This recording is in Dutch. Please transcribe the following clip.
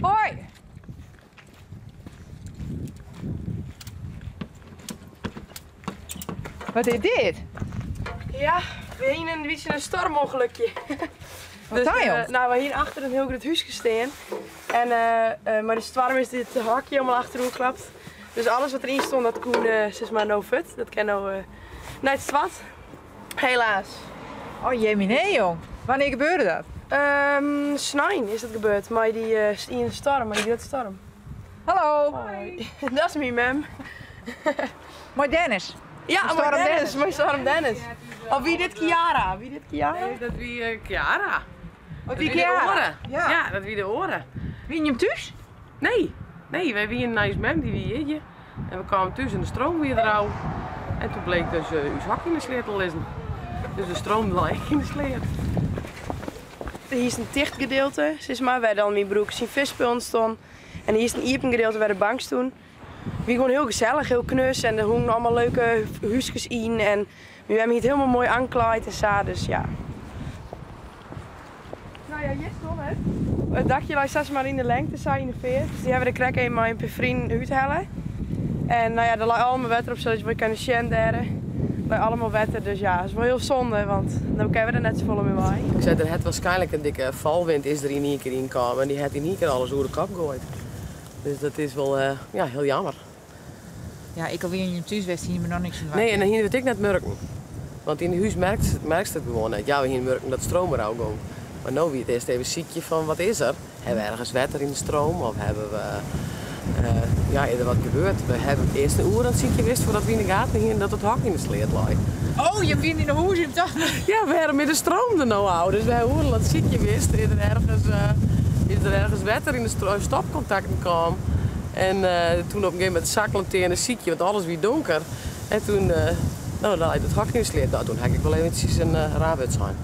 Hoi! Wat is dit? Ja, we hingen een beetje een stormongelukje. Wat zei je? Nou, we hier achter een heel groot huis gestaan. En, maar de storm is dit hakje helemaal achterover geklapt. Dus alles wat erin stond, dat kon zeg maar no fut. Dat kan nou naar het zwart. Helaas. Oh jee, nee jong. Wanneer gebeurde dat? Snijn is dat gebeurd, maar die in de storm, maar die grote storm. Hallo! Hoi. Dat is mijn mem. Mooi Dennis. Ja, Storm mooi Dennis, Dennis. mooi storm Dennis. Of wie dit Chiara? Wie dit Chiara? Nee, dat wie Chiara. Wat Wie die de Chiara? oren. Ja. Ja, dat wie de oren. Wie je hem thuis? Nee, wij wie een nice mem die wie je. En we kwamen thuis en de stroom weer eruit. En toen bleek dus uw zak in de sleer te liggen. Dus de stroom lag in de sleer. Hier is een dicht gedeelte, zeg maar, waar dan mijn broek zijn vispul stond. En hier is een open gedeelte waar de bank stond. Wie gewoon heel gezellig, heel knus en er hongen allemaal leuke huisjes in. En we hebben hier helemaal mooi aanklaaid en zo, dus ja. Nou ja, yes toch hè? Het dakje lag zelfs maar in de lengte, zei in de veer. Dus die hebben de krek eenmaal in per vriend uithellen. En nou ja, er lag allemaal water op, zodat we kunnen shenderen. Er lag allemaal water, dus ja, dat is wel heel zonde, want dan kunnen we er net zo vol mee bij. Ik zei, er had waarschijnlijk een dikke valwind is er in één keer in gekomen. En die had in één keer alles over de kap gegooid. Dus dat is wel ja, heel jammer. Ja, ik alweer in je thuis wist hier me nog niks van. Nee, en dan hier weet ik net merken. Want in het huis merkt het gewoon net. Ja, we hier merken dat de stroom eruit gaat. Maar nu wie het eerst even ziekje van wat is er? Hebben we ergens water in de stroom of hebben we ja, er wat gebeurd? We hebben eerst een uur aan het ziekje wist voordat we in de gaten gingen dat het hak in de sleer lag. Oh, je bent in de hoes in toch? Ja, we hebben met de stroom er nou houden. Dus wij hoorden dat het ziekje wist. Is er ergens water in de stopcontacten kwam. En toen op een gegeven moment zaklanteerde een ziekje, want alles weer donker. En toen, nou, dan had het hak in de sleer. Nou, toen heb ik wel eventjes een raabut zijn.